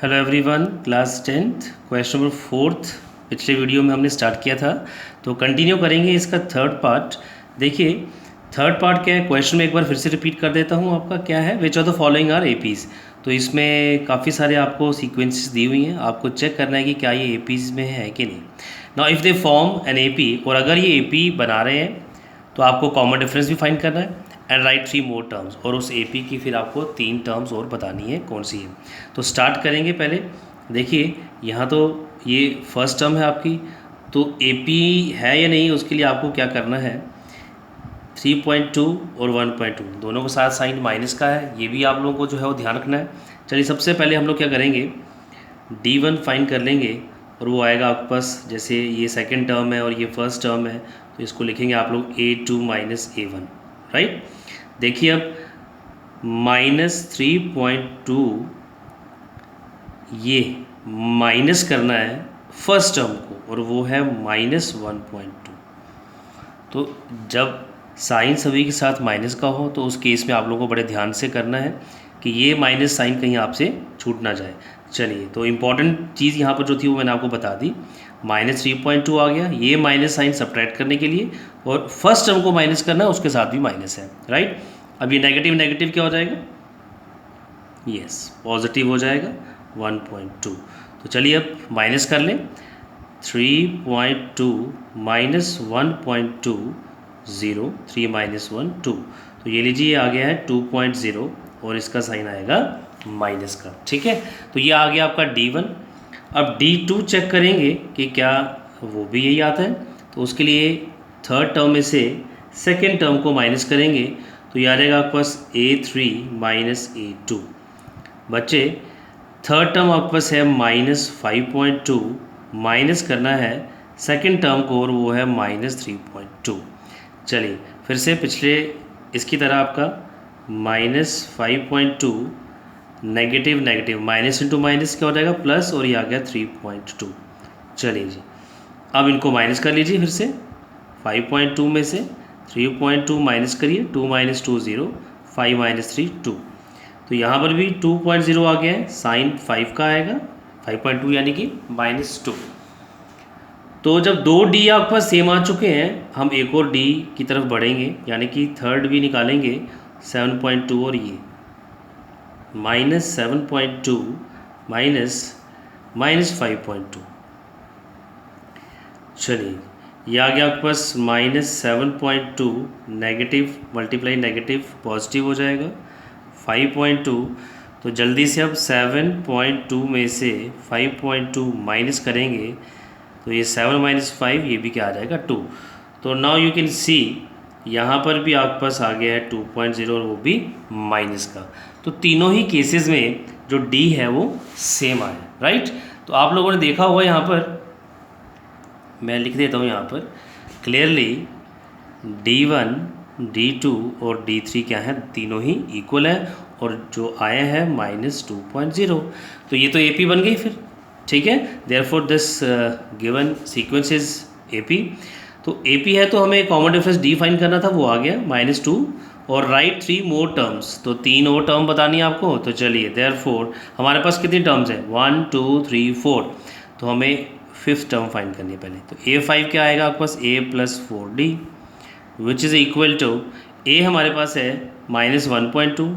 Hello everyone, class 10th question number 4th पिछले video में हमने स्टार्ट किया था, तो कंटिन्यू करेंगे इसका थर्ड पार्ट। देखिए थर्ड पार्ट क्या है, क्वेश्चन में एक बार फिर से रिपीट कर देता हूँ। आपका क्या है, which of the following are APs. तो इसमें काफ़ी सारे आपको सीक्वेंसेस दी हुई हैं, आपको चेक करना है कि क्या ये एपीज़ में है कि नहीं। Now if they form an AP, और अगर ये एपी बना रहे हैं तो आपको कॉमन डिफरेंस भी फाइंड करना है एंड राइट 3 मोर टर्म्स, और उस एपी की फिर आपको 3 टर्म्स और बतानी है कौन सी है। तो स्टार्ट करेंगे पहले। देखिए यहाँ तो ये फर्स्ट टर्म है आपकी, तो एपी है या नहीं उसके लिए आपको क्या करना है, 3.2 और 1.2 दोनों के साथ साइन माइनस का है, ये भी आप लोगों को जो है वो ध्यान रखना है। चलिए सबसे पहले हम लोग क्या करेंगे, D1 फाइंड कर लेंगे, और वो आएगा आपके पास, जैसे ये सेकंड टर्म है और ये फर्स्ट टर्म है, तो इसको लिखेंगे आप लोग A2 माइनस A1, राइट। देखिए अब -3.2 ये माइनस करना है फर्स्ट टर्म को, और वो है -1.2। तो जब साइन सभी के साथ माइनस का हो तो उस केस में आप लोगों को बड़े ध्यान से करना है कि ये माइनस साइन कहीं आपसे छूट ना जाए। चलिए तो इम्पॉर्टेंट चीज़ यहाँ पर जो थी वो मैंने आपको बता दी, -3.2 आ गया, ये माइनस साइन सब्ट्रैक्ट करने के लिए, और फर्स्ट टर्म को माइनस करना है, उसके साथ भी माइनस है, राइट। अब ये नेगेटिव नेगेटिव क्या हो जाएगा, यस पॉजिटिव हो जाएगा 1.2। तो चलिए अब माइनस कर लें, 3.2 माइनस 1.2 0, 3 माइनस 1 2, तो ये लीजिए आ गया है 2.0, और इसका साइन आएगा माइनस का, ठीक है। तो ये आ गया आपका D1। अब D2 चेक करेंगे कि क्या वो भी यही आता है, तो उसके लिए थर्ड टर्म में से सेकेंड टर्म को माइनस करेंगे, तो ये आ जाएगा आपके पास A3 माइनस A2। बच्चे थर्ड टर्म आपके पास है -5.2, माइनस करना है सेकेंड टर्म को, और वो है -3.2। चलिए फिर से पिछले इसकी तरह आपका -5.2 negative negative, minus into minus क्या हो जाएगा प्लस, और ये आ गया 3.2। चलिए जी अब इनको माइनस कर लीजिए फिर से, 5.2 में से 3.2 माइनस करिए, 2 माइनस 2 0, 5 माइनस 3 2, तो यहाँ पर भी 2.0 आ गया है, साइन 5 का आएगा, 5.2 यानी कि -2। तो जब दो डी आपके पास सेम आ चुके हैं, हम एक और डी की तरफ बढ़ेंगे, यानी कि थर्ड भी निकालेंगे 7.2, और ये -7.2 माइनस 5.2। चलिए ये आ गया आपके पास -7.2, नेगेटिव मल्टीप्लाई नेगेटिव पॉजिटिव हो जाएगा 5.2। तो जल्दी से अब 7.2 में से 5.2 माइनस करेंगे, तो ये 7 माइनस 5, ये भी क्या आ जाएगा 2। तो नाउ यू कैन सी यहाँ पर भी आपके पास आ गया है 2.0, और वो भी माइनस का। तो तीनों ही केसेस में जो डी है वो सेम आया, राइट। तो आप लोगों ने देखा होगा, यहाँ पर मैं लिख देता हूँ यहाँ पर क्लियरली, D1 D2 और D3 क्या है, तीनों ही इक्वल है, और जो आया है -2.0, तो ये तो AP बन गई फिर, ठीक है। Therefore this given sequence is AP। तो AP है तो हमें कॉमन डिफरेंस D फाइंड करना था, वो आ गया -2, और राइट 3 मोर टर्म्स, तो 3 और टर्म बतानी है आपको। तो चलिए देयरफॉर हमारे पास कितनी टर्म्स हैं, 1 2 3 4, तो हमें फिफ्थ टर्म फाइंड करनी है पहले। तो A5 क्या आएगा आपके पास, A + 4D, which is equal to, A हमारे पास है -1.2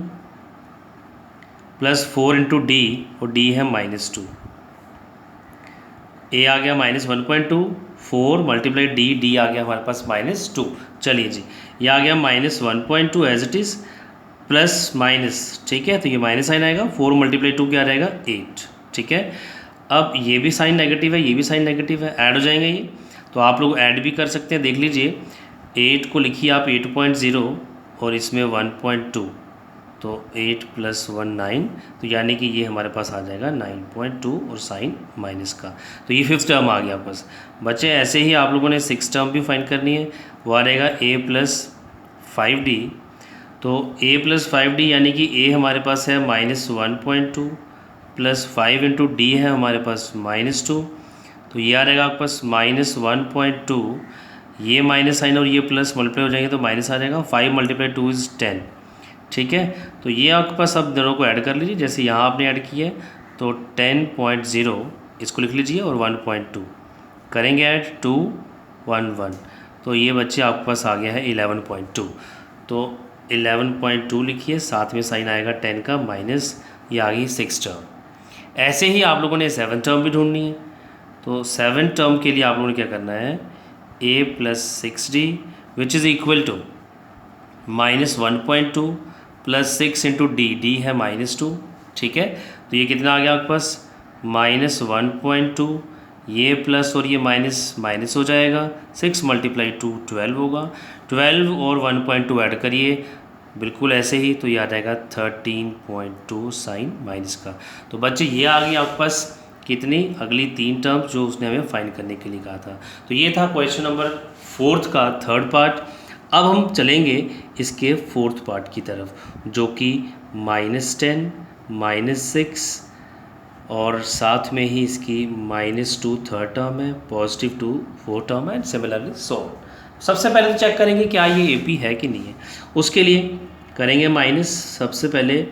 प्लस 4 इंटू D, और D है -2, A आ गया -1.2, 4 मल्टीप्लाई D आ गया हमारे पास -2। चलिए जी ये आ गया -1.2 as it is, plus minus, ठीक है। तो ये माइनस साइन आएगा, 4 मल्टीप्लाई 2 क्या रहेगा 8, ठीक है। अब ये भी साइन नेगेटिव है, ये भी साइन नेगेटिव है, ऐड हो जाएंगे ये, तो आप लोग ऐड भी कर सकते हैं। देख लीजिए 8 को लिखिए आप 8.0, और इसमें 1.2, तो 8 + 1 9, तो यानी कि ये हमारे पास आ जाएगा 9.2, और साइन माइनस का। तो ये फिफ्थ टर्म आ गया आपके पास। बच्चे ऐसे ही आप लोगों ने सिक्स टर्म भी फाइंड करनी है, वो आ रहेगा A + 5D। तो A + 5D यानी कि A हमारे पास है -1.2 प्लस 5 इंटू D है हमारे पास -2, तो ये आ रहेगा आपके पास -1.2, ये माइनस साइन और ये प्लस मल्टीप्लाई हो जाएंगे तो माइनस आ जाएगा, 5 × 2 = 10, ठीक है। तो ये आपके पास अब दोनों को ऐड कर लीजिए, जैसे यहाँ आपने ऐड किया है, तो 10.0 इसको लिख लीजिए और 1.2 करेंगे ऐड 2 1 1, तो ये बच्चे आपके पास आ गया है 11.2। तो 11.2 लिखिए, साथ में साइन आएगा 10 का माइनस, ये आ गई 6 टर्म। ऐसे ही आप लोगों ने 7 टर्म भी ढूंढनी है। तो 7 टर्म के लिए आप लोगों ने क्या करना है, a + 6d which is equal to -1.2 + 6 × d है -2, ठीक है। तो ये कितना आ गया आपके पास, -1.2, ये प्लस और ये माइनस माइनस हो जाएगा, 6 × 2 12 होगा, 12 और 1.2 ऐड करिए बिल्कुल ऐसे ही, तो ये आ जाएगा 13.2 साइन माइनस का। तो बच्चे ये आ गई आपके पास कितनी, अगली 3 टर्म्स जो उसने हमें फाइंड करने के लिए कहा था। तो ये था क्वेश्चन नंबर 4 का 3rd पार्ट। अब हम चलेंगे इसके 4th पार्ट की तरफ, जो कि -10 -6 और साथ में ही इसकी -2 3rd टर्म है, +2 4th टर्म है, एंड सिमिलरली सो। सबसे पहले तो चेक करेंगे क्या ये AP है कि नहीं है। उसके लिए करेंगे माइनस, सबसे पहले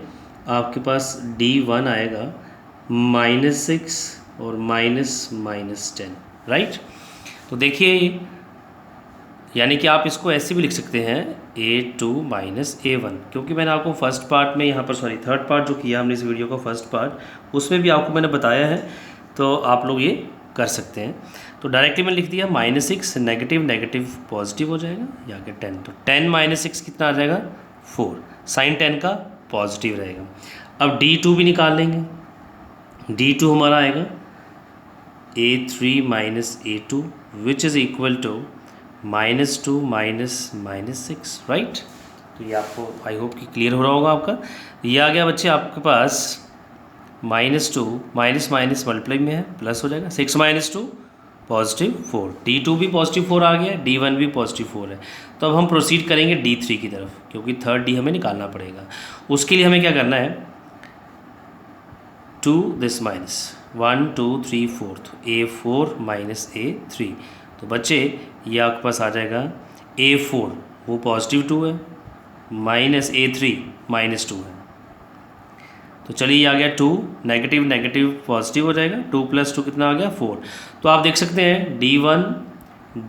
आपके पास D1 आएगा -6 और -10, राइट। तो देखिए, यानी कि आप इसको ऐसे भी लिख सकते हैं A2 - A1, क्योंकि मैंने आपको फर्स्ट पार्ट में यहाँ पर 3rd पार्ट जो किया हमने इस वीडियो का फर्स्ट पार्ट, उसमें भी आपको मैंने बताया है, तो आप लोग ये कर सकते हैं। तो डायरेक्टली मैंने लिख दिया -6 नेगेटिव नेगेटिव पॉजिटिव हो जाएगा, या कि 10, तो 10 - 6 कितना आ जाएगा 4, साइन 10 का पॉजिटिव रहेगा। अब D2 भी निकाल लेंगे, D2 हमारा आएगा A3 - A2 which is equal to -2 -6, right. तो ये आपको आई होप कि क्लियर हो रहा होगा आपका। ये आ गया बच्चे आपके पास -2 माइनस माइनस मल्टीप्लाई में है, प्लस हो जाएगा, 6 - 2 +4, D2 भी +4 आ गया, D1 भी +4 है। तो अब हम प्रोसीड करेंगे D3 की तरफ, क्योंकि 3rd D हमें निकालना पड़ेगा। उसके लिए हमें क्या करना है, 2 दिस माइनस 1 2 3 4, तो A4 - A3। तो बच्चे ये आपके पास आ जाएगा A4 वो +2 है, माइनस A3 -2 है। तो चलिए ये आ गया 2, नेगेटिव नेगेटिव पॉजिटिव हो जाएगा, 2 + 2 कितना आ गया 4। तो आप देख सकते हैं D1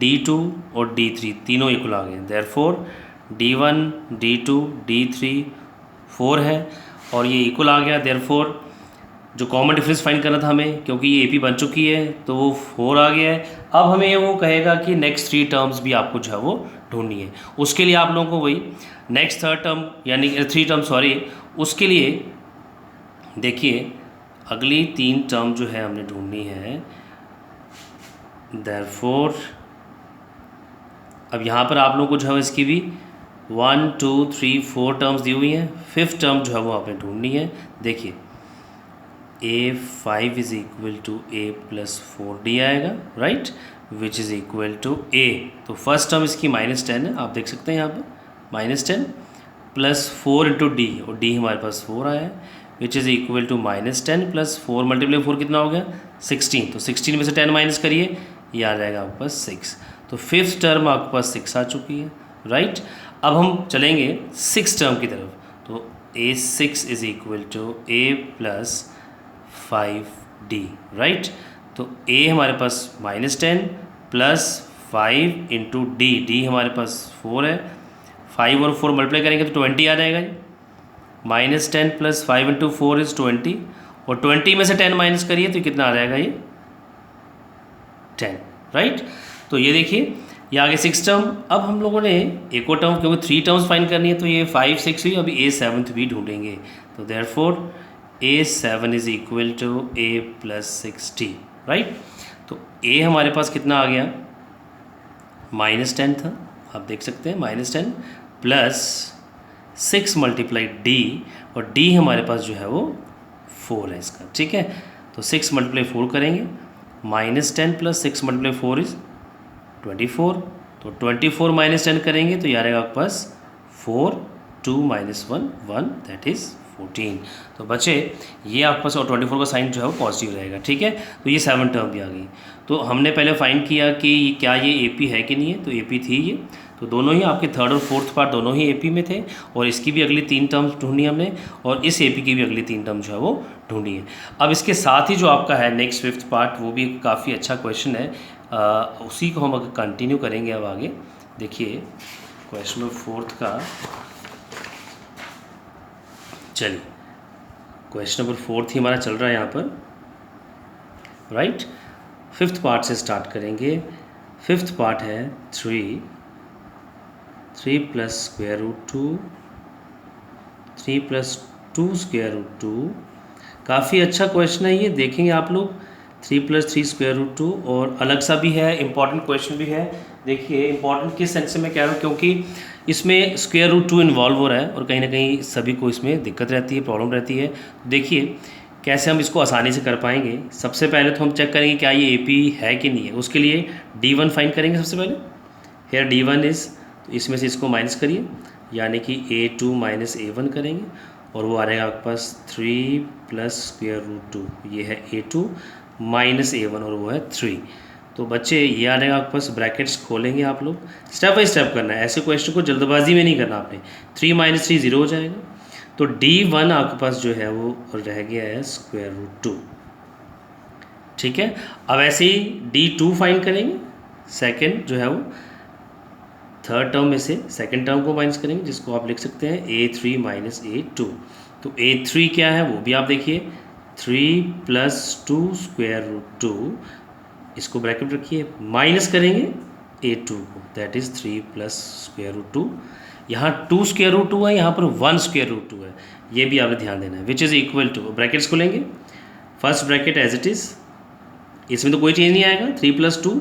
D2 और D3 तीनों इक्वल आ गए, देयरफॉर D1 D2 D3 4 है और ये इक्वल आ गया। देयरफॉर जो कॉमन डिफरेंस फाइंड करना था हमें, क्योंकि ये AP बन चुकी है तो वो 4 आ गया है। अब हमें वो कहेगा कि नेक्स्ट 3 टर्म्स भी आपको जो है वो ढूंढनी है। उसके लिए आप लोगों को वही नेक्स्ट 3rd टर्म यानी 3 टर्म सॉरी, उसके लिए देखिए अगली 3 टर्म जो है हमने ढूंढनी है। देयरफॉर अब यहाँ पर आप लोगों को जो है इसकी भी 1 2 3 4 टर्म्स दी हुई हैं, 5th टर्म जो है वो आपने ढूंढनी है। देखिए A5 is equal to A + 4D आएगा, right, which is equal to A। तो फर्स्ट टर्म इसकी -10 है, आप देख सकते हैं यहाँ पर -10 + 4 × D, और D हमारे पास 4 आया है, विच इज़ इक्वल टू -10 + 4 × 4 कितना हो गया 16। तो 16 में से 10 माइनस करिए, ये आ जाएगा आपके पास 6। तो 5th टर्म आपके पास 6 आ चुकी है, राइट। अब हम चलेंगे 6th टर्म की तरफ। तो A6 is equal to A + 5D, right. तो A हमारे पास -10 + 5 × D, D हमारे पास 4 है, 5 और 4 मल्टीप्लाई करेंगे तो 20 आ जाएगा जी। -10 + 5 × 4 इज़ 20, और 20 में से 10 माइनस करिए तो कितना आ जाएगा ये 10, राइट। तो ये देखिए ये आगे 6th टर्म। अब हम लोगों ने एक और टर्म, क्योंकि 3 टर्म्स फाइंड करनी है, तो ये 5 6 हुई, अभी A7 भी ढूंढेंगे। तो therefore A7 is equal to A + 6D, right. तो A हमारे पास कितना आ गया -10 था, आप देख सकते हैं -10 + 6 × D, और D हमारे पास जो है वो 4 है इसका, ठीक है। तो 6 × 4 करेंगे, -10 + 6 × 4 इज़ 24। तो 24 - 10 करेंगे तो ये आ रहेगा आपके पास 4 2 - 1 1, दैट इज़ 14। तो बच्चे ये आपके पास, और 24 का साइन जो है वो पॉजिटिव रहेगा, ठीक है। तो ये 7 टर्म भी आ गई। तो हमने पहले फाइंड किया कि क्या ये AP है कि नहीं है, तो AP थी ये। तो दोनों ही आपके थर्ड और फोर्थ पार्ट दोनों ही एपी में थे, और इसकी भी अगली 3 टर्म्स ढूंढी हमने, और इस एपी की भी अगली 3 टर्म जो है वो ढूंढी है। अब इसके साथ ही जो आपका है नेक्स्ट 5th पार्ट, वो भी काफ़ी अच्छा क्वेश्चन है, उसी को हम अगर कंटिन्यू करेंगे अब आगे। देखिए क्वेश्चन नंबर 4th का, चलिए क्वेश्चन नंबर 4th ही हमारा चल रहा है यहाँ पर, राइट। 5th पार्ट से स्टार्ट करेंगे। 5th पार्ट है 3 plus square root 2, 3 plus 2 square root 2। काफ़ी अच्छा क्वेश्चन है ये, देखेंगे आप लोग। 3 प्लस 3 स्क्वायर रूट 2, और अलग सा भी है, इंपॉर्टेंट क्वेश्चन भी है। देखिए इंपॉर्टेंट किस सेंस से मैं कह रहा हूँ, क्योंकि इसमें स्क्वायर रूट 2 इन्वॉल्व हो रहा है, और कहीं ना कहीं सभी को इसमें दिक्कत रहती है, प्रॉब्लम रहती है। देखिए कैसे हम इसको आसानी से कर पाएंगे। सबसे पहले तो हम चेक करेंगे क्या ये एपी है कि नहीं है। उसके लिए D1 फाइंड करेंगे सबसे पहले। हेयर D1 इज़, तो इसमें से इसको माइनस करिए, यानी कि A2 माइनस A1 करेंगे, और वो आ रहेगा आपके पास 3 प्लस स्क्वायर रूट 2, ये है A2 माइनस A1, और वो है 3। तो बच्चे ये आ रहेगा आपके पास, ब्रैकेट्स खोलेंगे आप लोग, स्टेप बाई स्टेप करना है, ऐसे क्वेश्चन को जल्दबाजी में नहीं करना आपने। 3 माइनस 3 0 हो जाएगा, तो D1 आपके पास जो है वो रह गया है स्क्वायर रूट 2, ठीक है। अब ऐसे ही D2 फाइंड करेंगे, सेकंड जो है वो थर्ड टर्म में से सेकंड टर्म को माइनस करेंगे, जिसको आप लिख सकते हैं A3 माइनस A2। तो A3 क्या है वो भी आप देखिए, 3 प्लस 2 स्क्वायर रूट 2, इसको ब्रैकेट रखिए, माइनस करेंगे A2 को, that is 3 plus square root 2। यहाँ 2 स्क्वायर रूट 2 है, यहाँ पर 1 स्क्वायर रूट 2 है, ये भी आपने ध्यान देना है, which is equal to, brackets को लेंगे, first bracket as it is, इसमें तो कोई चेंज नहीं आएगा, 3 प्लस 2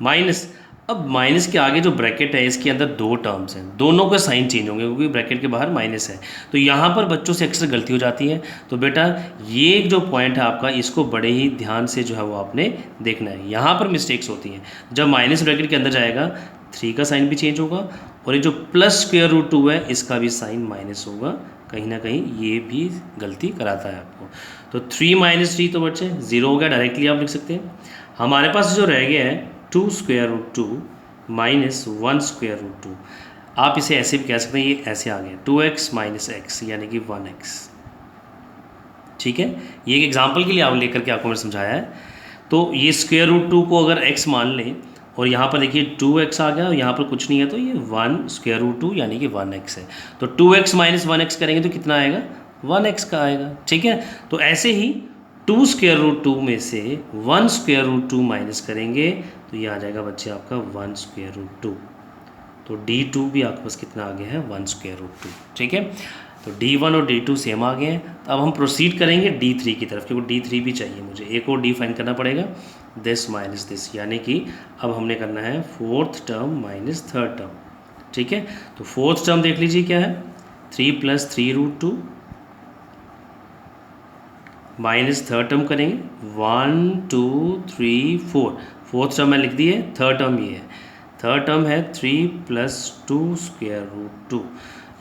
माइनस, अब माइनस के आगे जो ब्रैकेट है इसके अंदर 2 टर्म्स हैं, दोनों का साइन चेंज होंगे क्योंकि ब्रैकेट के बाहर माइनस है। तो यहाँ पर बच्चों से अक्सर गलती हो जाती है। तो बेटा ये जो पॉइंट है आपका, इसको बड़े ही ध्यान से जो है वो आपने देखना है, यहाँ पर मिस्टेक्स होती हैं। जब माइनस ब्रैकेट के अंदर जाएगा 3 का साइन भी चेंज होगा, और ये जो प्लस स्क्वायर रूट 2 है इसका भी साइन माइनस होगा, कहीं ना कहीं ये भी गलती कराता है आपको। तो 3 माइनस 3 तो बच्चे 0 हो गया, डायरेक्टली आप लिख सकते हैं। हमारे पास जो रह गया है 2 square root 2 minus 1 square root 2, आप इसे ऐसे भी कह सकते हैं, ये ऐसे आ गया 2x माइनस एक्स, यानी कि 1x, ठीक है। ये एक एग्जाम्पल के लिए आप लेकर के आपको मैंने समझाया है। तो ये स्क्वायर रूट 2 को अगर x मान लें, और यहाँ पर देखिए 2x आ गया, और यहाँ पर कुछ नहीं है, तो ये 1 स्क्वायर रूट 2 यानी कि 1x है। तो 2x माइनस 1x करेंगे तो कितना आएगा, 1x का आएगा, ठीक है। तो ऐसे ही 2 स्क्वायर रूट 2 में से 1 स्क्वायर रूट 2 माइनस करेंगे, तो ये आ जाएगा बच्चे आपका 1 स्क्वायर रूट 2। तो D2 भी आपके पास कितना आ गया है, 1 स्क्वायर रूट 2, ठीक है। तो D1 और D2 सेम आ गए हैं। तो अब हम प्रोसीड करेंगे D3 की तरफ, क्योंकि D3 भी चाहिए मुझे, एक और D फाइंड करना पड़ेगा, दिस माइनस दिस, यानी कि अब हमने करना है 4th term minus 3rd term, ठीक है। तो 4th टर्म देख लीजिए क्या है, 3 plus 3 root 2 minus 3rd term करेंगे 1 2 3 4, 4th टर्म मैं लिख दिए, 3rd टर्म ये है, 3rd टर्म है 3 प्लस 2 स्क्वायर रूट 2।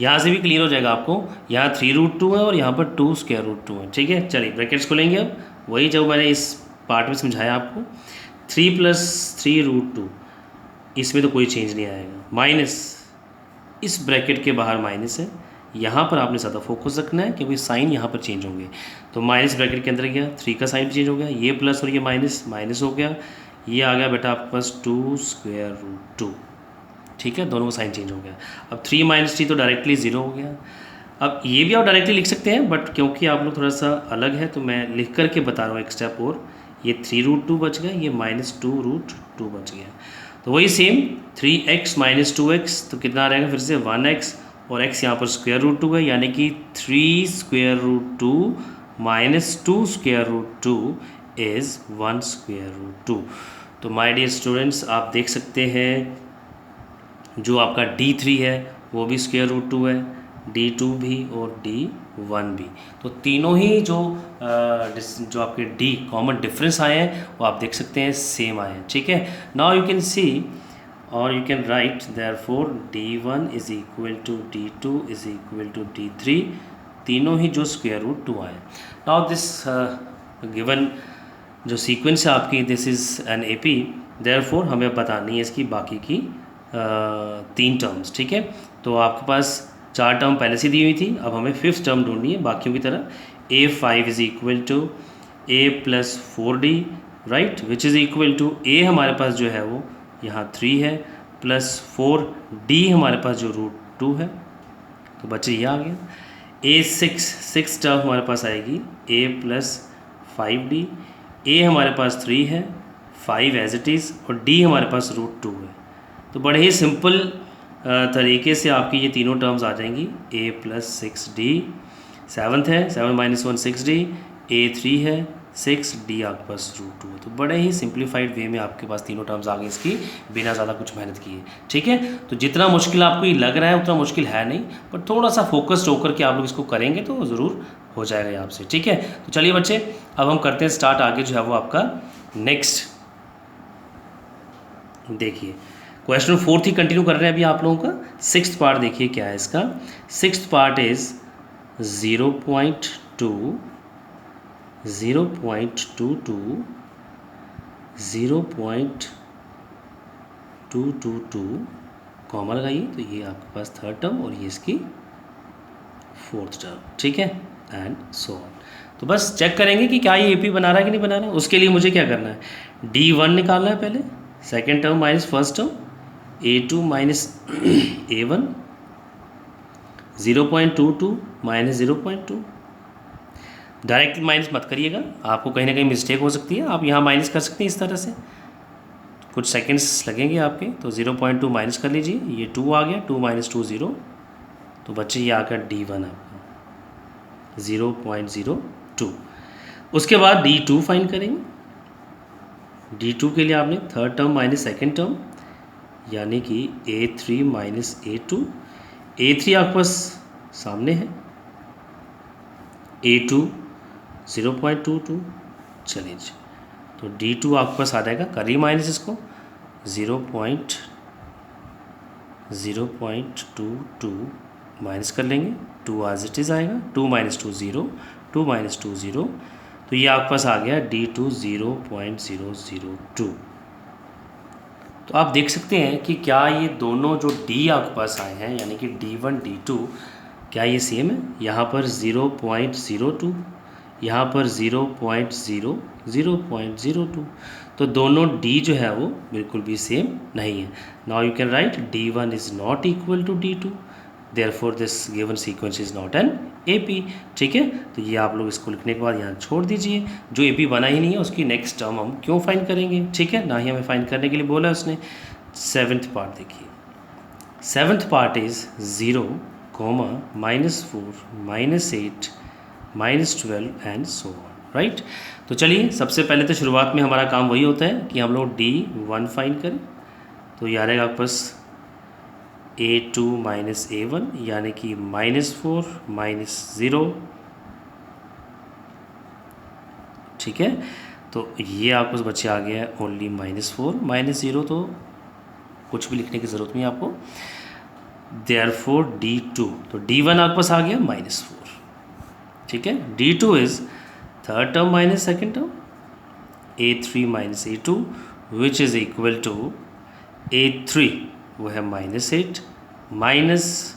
यहाँ से भी क्लियर हो जाएगा आपको, यहाँ 3 रूट 2 है और यहाँ पर 2 स्क्वायर रूट 2 है, ठीक है। चलिए ब्रैकेट्स खोलेंगे, अब वही जो मैंने इस पार्ट में समझाया आपको, 3 प्लस 3 रूट 2, इसमें तो कोई चेंज नहीं आएगा, माइनस इस ब्रैकेट के बाहर माइनस है, यहाँ पर आपने ज़्यादा फोकस रखना है क्योंकि साइन यहाँ पर चेंज होंगे। तो माइनस ब्रैकेट के अंदर गया, 3 का साइन भी चेंज हो गया, ये प्लस और ये माइनस, माइनस हो गया, ये आ गया बेटा आपके पास 2 स्क्वायर रूट 2, ठीक है, दोनों का साइन चेंज हो गया। अब 3 माइनस 3 तो डायरेक्टली 0 हो गया। अब ये भी आप डायरेक्टली लिख सकते हैं, बट क्योंकि आप लोग थोड़ा सा अलग है तो मैं लिख करके बता रहा हूँ एक स्टेप और, ये 3 रूट 2 बच गया, ये माइनस 2 रूट 2 बच गया। तो वही सेम 3x माइनस 2x, तो कितना रहेगा फिर से 1x, और x यहाँ पर स्क्वायर रूट 2 है, यानी कि 3 square root 2 minus 2 square root 2 is 1 square root 2। तो माय डियर स्टूडेंट्स, आप देख सकते हैं जो आपका D3 है वो भी स्क्वायर रूट 2 है, D2 भी और D1 भी। तो तीनों ही जो आपके D कॉमन डिफरेंस आए हैं वो आप देख सकते हैं सेम आए हैं, ठीक है। नाउ यू कैन सी और you can write therefore D1 is equal to D2 is equal to D3, तीनों ही जो स्क्वायर रूट 2 आए। नाउ दिस गिवन जो सीक्वेंस है आपकी, this is an AP, therefore हमें बतानी है इसकी बाकी की 3 टर्म्स, ठीक है। तो आपके पास 4 टर्म पहले से दी हुई थी, अब हमें 5th टर्म ढूंढनी है बाकियों की तरह। A5 is equal to A+4D, right, which is equal to A हमारे पास जो है वो यहाँ 3 है, +4D हमारे पास जो √2 है। तो बच्चे ये आ गया। A6 टर्म हमारे पास आएगी A+5D। A हमारे पास 3 है, 5 एज इट इज़, और D हमारे पास √2 है। तो बड़े ही सिंपल तरीके से आपकी ये तीनों टर्म्स आ जाएंगी। A+6D 7th है, 7 - 1 6D, A3 है 6D आपके पास √2 है। तो बड़े ही सिंप्लीफाइड वे में आपके पास तीनों टर्म्स आ गई इसकी, बिना ज़्यादा कुछ मेहनत किए, ठीक है। तो जितना मुश्किल आपको ये लग रहा है उतना मुश्किल है नहीं, पर थोड़ा सा फोकस्ड होकर के आप लोग इसको करेंगे तो ज़रूर हो जाएगा ये आपसे, ठीक है। तो चलिए बच्चे, अब हम करते हैं स्टार्ट आगे जो है वो आपका नेक्स्ट। देखिए क्वेश्चन 4th ही कंटिन्यू कर रहे हैं अभी आप लोगों का। 6th पार्ट देखिए क्या है इसका। 6th पार्ट इज़ 0.2 0.22 0.222 कॉमा लगाइए, तो ये आपके पास 3rd टर्म और ये इसकी 4th टर्म, ठीक है, एंड सो ऑन। तो बस चेक करेंगे कि क्या ये AP बना रहा है कि नहीं बना रहा है। उसके लिए मुझे क्या करना है, D1 निकालना है पहले, 2nd term minus 1st term, A2 minus A1, 0.22 minus 0.2। Direct minus मत करिएगा, आपको कहीं ना कहीं मिस्टेक हो सकती है, आप यहाँ माइनस कर सकते हैं इस तरह से, कुछ सेकंड्स लगेंगे आपके। तो 0.2 माइनस कर लीजिए, ये 2 आ गया, 2 - 2 0। तो बच्चे ये आकर D1 आपका 0.02। उसके बाद D2 फाइंड करेंगे। D2 के लिए आपने 3rd term minus 2nd term, यानी कि A3 माइनस A2। A3 आपके पास सामने है, A2 0.22। चलिए जी, तो D2 आपके पास आ जाएगा, करिए माइनस इसको, 0.22 माइनस कर लेंगे, 2 एज इट इज़ आएगा, 2 - 2 0, 2 - 2 0। तो ये आपके पास आ गया D2 0.002। तो आप देख सकते हैं कि क्या ये दोनों जो D आपके पास आए हैं, यानी कि D1 D2, क्या ये सेम है। यहाँ पर 0.02, यहाँ पर 0.02, तो दोनों D जो है वो बिल्कुल भी सेम नहीं है। Now you can write D1 is not equal to D2, therefore this given sequence is not an AP, ठीक है। तो ये आप लोग इसको लिखने के बाद यहाँ छोड़ दीजिए, जो AP बना ही नहीं है उसकी नेक्स्ट टर्म हम क्यों फाइंड करेंगे, ठीक है, ना ही हमें फाइंड करने के लिए बोला है उसने। 7th पार्ट देखिए। 7th part is 0, -4, -8, -12 and so on, right. तो चलिए सबसे पहले तो शुरुआत में हमारा काम वही होता है कि हम लोग D1 फाइंड करें। तो ये आ रहेगा आपके पास A2 माइनस A1, यानी कि -4 -0, ठीक है। तो ये आपके पास बच्चे आ गया है ओनली -4 -0, तो कुछ भी लिखने की ज़रूरत नहीं है आपको। देयरफॉर D2, तो D1 आपके पास आ गया -4, ठीक है। D2 is 3rd term minus 2nd term, A3 minus A2, which is equal to A3 वो है -8 माइनस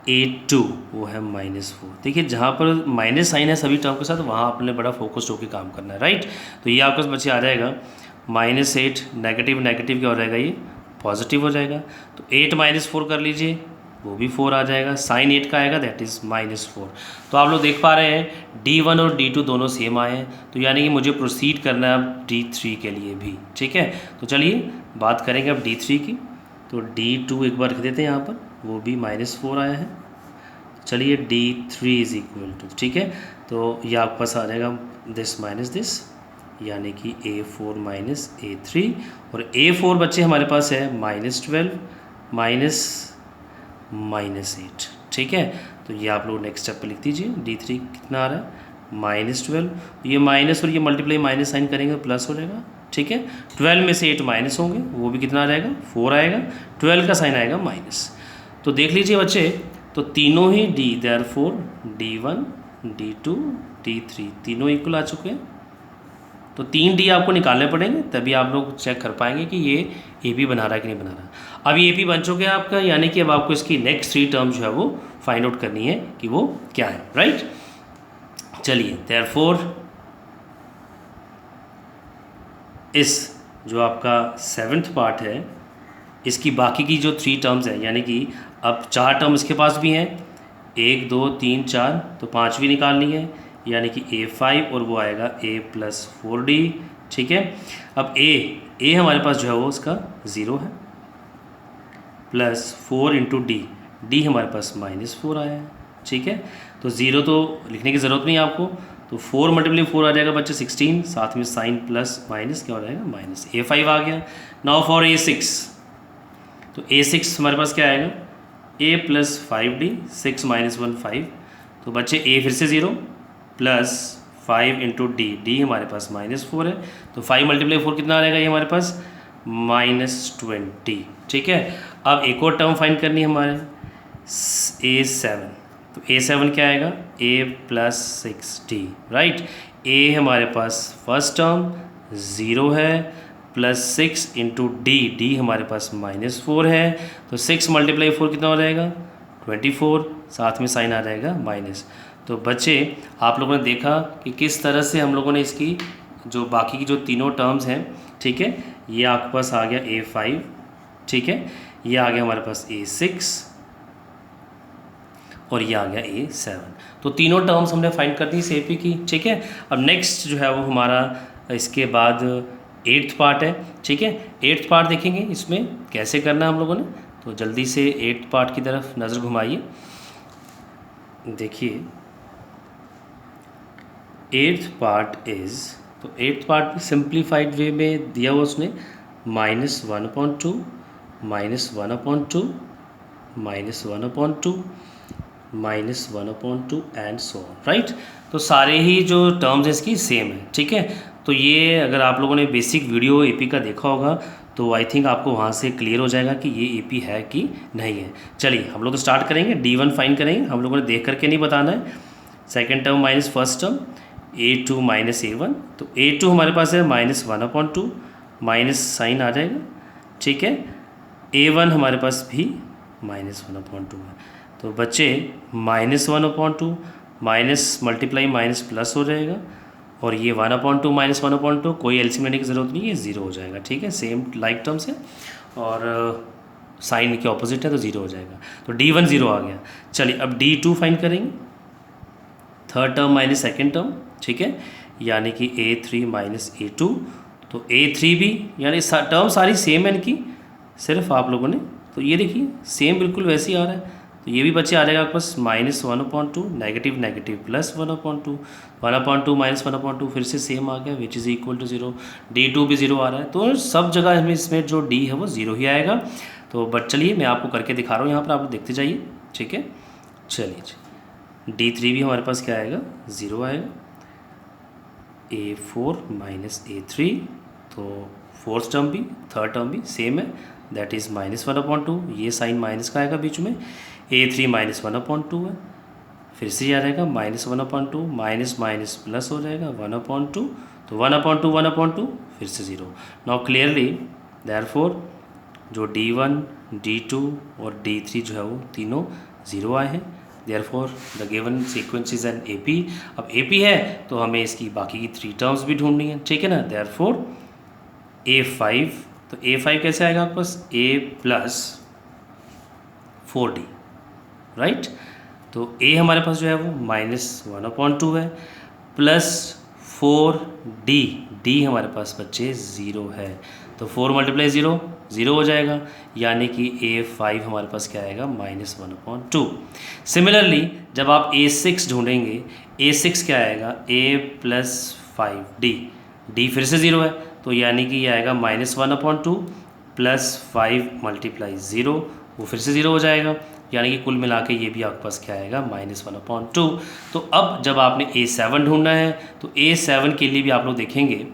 A2 वो है -4। देखिए जहाँ पर माइनस साइन है सभी टर्म के साथ, वहाँ आपने बड़ा फोकस्ड होकर काम करना है, राइट। तो ये आपके पास बच्चे आ जाएगा -8, नेगेटिव नेगेटिव क्या हो जाएगा, ये पॉजिटिव हो जाएगा। तो 8 - 4 कर लीजिए, वो भी 4 आ जाएगा, साइन 8 का आएगा, दैट इज़ -4। तो आप लोग देख पा रहे हैं D1 और D2 दोनों सेम आए हैं, तो यानी कि मुझे प्रोसीड करना है अब D3 के लिए भी, ठीक है। तो चलिए बात करेंगे अब D3 की। तो D2 एक बार लिख देते हैं यहाँ पर, वो भी -4 आया है। चलिए D3 इज़ इक्वल टू, ठीक है, तो ये आपके पास आ जाएगा दिस माइनस दिस, यानी कि A4 माइनस A3, और A4 बच्चे हमारे पास है -12 -8, ठीक है। तो ये आप लोग नेक्स्ट स्टेप पे लिख दीजिए। D3 कितना आ रहा है, -12, ये माइनस और ये मल्टीप्लाई माइनस साइन करेंगे तो प्लस हो जाएगा, ठीक है। 12 में से 8 माइनस होंगे, वो भी कितना आ जाएगा, 4 आएगा, 12 का साइन आएगा माइनस। तो देख लीजिए बच्चे, तो तीनों ही D, therefore D1 D2 D3 तीनों इक्वल आ चुके हैं। तो 3D आपको निकालने पड़ेंगे, तभी आप लोग चेक कर पाएंगे कि ये AP बना रहा है कि नहीं बना रहा। अब ये AP बन चुके हैं आपका, यानी कि अब आपको इसकी नेक्स्ट 3 टर्म जो है वो फाइंड आउट करनी है कि वो क्या है, राइट। चलिए, देयरफॉर इस जो आपका 7th पार्ट है, इसकी बाकी की जो 3 टर्म्स हैं, यानी कि अब 4 टर्म इसके पास भी हैं, 1 2 3 4, तो 5वीं निकालनी है, यानी कि A5 और वो आएगा A+4D, ठीक है। अब A हमारे पास जो है वो उसका 0 है, प्लस 4 इंटू D हमारे पास -4 आया है, ठीक है। तो 0 तो लिखने की ज़रूरत नहीं है आपको, तो 4 मल्टीप्लाई 4 आ जाएगा बच्चे 16, साथ में साइन प्लस माइनस क्या हो जाएगा माइनस। A5 आ गया। नाउ फॉर A6, तो A6 हमारे पास क्या आएगा A+5D, 6 - 1 5, तो बच्चे A फिर से 0 प्लस 5 इंटू D हमारे पास -4 है, तो 5 मल्टीप्लाई 4 कितना आ जाएगा ये हमारे पास -20, ठीक है। अब एक और टर्म फाइंड करनी है हमारे A7, तो A7 क्या आएगा A+6D, राइट। A हमारे पास फर्स्ट टर्म 0 है, प्लस 6 इंटू D हमारे पास -4 है, तो 6 मल्टीप्लाई 4 कितना हो जाएगा 24, साथ में साइन आ जाएगा माइनस। तो बच्चे आप लोगों ने देखा कि किस तरह से हम लोगों ने इसकी जो बाकी की जो तीनों टर्म्स हैं, ठीक है, ये आपके पास आ गया A5, ठीक है, ये आ गया हमारे पास A6 और ये आ गया A7। तो तीनों टर्म्स हमने फाइंड कर दी इस AP की, ठीक है। अब नेक्स्ट जो है वो हमारा इसके बाद 8th पार्ट है, ठीक है। 8th पार्ट देखेंगे इसमें कैसे करना है हम लोगों ने, तो जल्दी से 8th पार्ट की तरफ नज़र घुमाइए। देखिए 8th पार्ट इज़, तो 8th पार्ट भी सिंप्लीफाइड वे में दिया हुआ उसने -1/2 -1/2 -1/2 -1/2 एंड सो ऑन, राइट। तो सारे ही जो टर्म्स हैं इसकी सेम है, ठीक है। तो ये अगर आप लोगों ने बेसिक वीडियो AP का देखा होगा तो आई थिंक आपको वहाँ से क्लियर हो जाएगा कि ये AP है कि नहीं है। चलिए हम लोग स्टार्ट करेंगे, D1 फाइंड करेंगे, हम लोगों ने देख करके नहीं बताना है। Second term minus first term A2 - A1, तो A2 हमारे पास है -1/2, माइनस साइन आ जाएगा, ठीक है। A1 हमारे पास भी -1/2 है, तो बच्चे -1/2 माइनस मल्टीप्लाई माइनस प्लस हो जाएगा, और ये 1/2 -1/2 कोई एलसीएम लेने की ज़रूरत नहीं है, 0 हो जाएगा, ठीक है। सेम लाइक टर्म्स है और साइन के ऑपोजिट है तो 0 हो जाएगा। तो D1 0 आ गया। चलिए अब D2 फाइंड करेंगे, third term minus second term, ठीक है, यानी कि A3 - A2, तो A3 भी यानी टर्म सारी सेम है इनकी, सिर्फ आप लोगों ने तो ये देखिए सेम बिल्कुल वैसे ही आ रहा है, तो ये भी बच्चे आ जाएगा आपके पास -1/2 नेगेटिव नेगेटिव प्लस 1/2 1/2 -1/2 फिर से सेम आ गया विच इज़ इक्वल टू 0। D2 भी 0 आ रहा है, तो सब जगह हमें इसमें जो D है वो 0 ही आएगा। तो बट चलिए मैं आपको करके दिखा रहा हूँ यहाँ पर, आप देखते जाइए, ठीक है। चलिए D3 भी हमारे पास क्या आएगा 0 आएगा, A4 - A3, तो फोर्थ टर्म भी थर्ड टर्म भी सेम है, दैट इज़ -1/2, ये साइन माइनस का आएगा बीच में, A3 -1/2 है, फिर से आ जाएगा -1/2, माइनस माइनस प्लस हो जाएगा 1/2, तो 1/2 1/2 फिर से 0। नाउ क्लियरली देयरफॉर जो D1 D2 और D3 जो है वो तीनों 0 आए हैं, therefore the given sequence is an AP। अब AP है तो हमें इसकी बाकी की 3 टर्म्स भी ढूंढनी है, ठीक है ना। देयरफॉर A5, तो A5 कैसे आएगा आपके पास A+4D, राइट। तो A हमारे पास जो है वो -1/2 है, प्लस 4D हमारे पास बच्चे 0 है, तो 4 × 0 0 हो जाएगा, यानी कि A5 हमारे पास क्या आएगा -1/2। सिमिलरली जब आप A6 ढूंढेंगे, A6 क्या आएगा A+5D, D फिर से 0 है, तो यानी कि ये आएगा -1/2 प्लस 5 × 0, वो फिर से 0 हो जाएगा, यानी कि कुल मिला के ये भी आपके पास क्या आएगा -1/2। तो अब जब आपने A7 ढूंढना है तो A7 के लिए भी आप लोग देखेंगे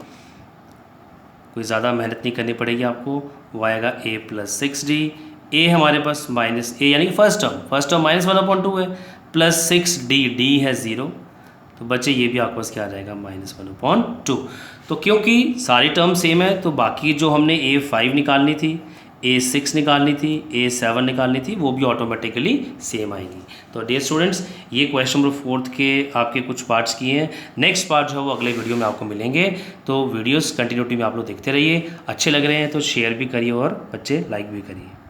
कोई ज़्यादा मेहनत नहीं करनी पड़ेगी आपको, वो आएगा A+6D। A हमारे पास -A यानी कि फर्स्ट टर्म -1/2 है, प्लस 6D, D है 0, तो तो बच्चे ये भी आपके पास क्या आ जाएगा -1/2। तो क्योंकि सारी टर्म सेम है तो बाकी जो हमने A5 निकालनी थी, A6 निकालनी थी, A7 निकालनी थी, वो भी ऑटोमेटिकली सेम आएगी। तो डियर स्टूडेंट्स, ये क्वेश्चन नंबर 4 के आपके कुछ पार्ट्स किए हैं। नेक्स्ट पार्ट जो है वो अगले वीडियो में आपको मिलेंगे। तो वीडियोस कंटिन्यूटी में आप लोग देखते रहिए। अच्छे लग रहे हैं तो शेयर भी करिए और बच्चे लाइक भी करिए।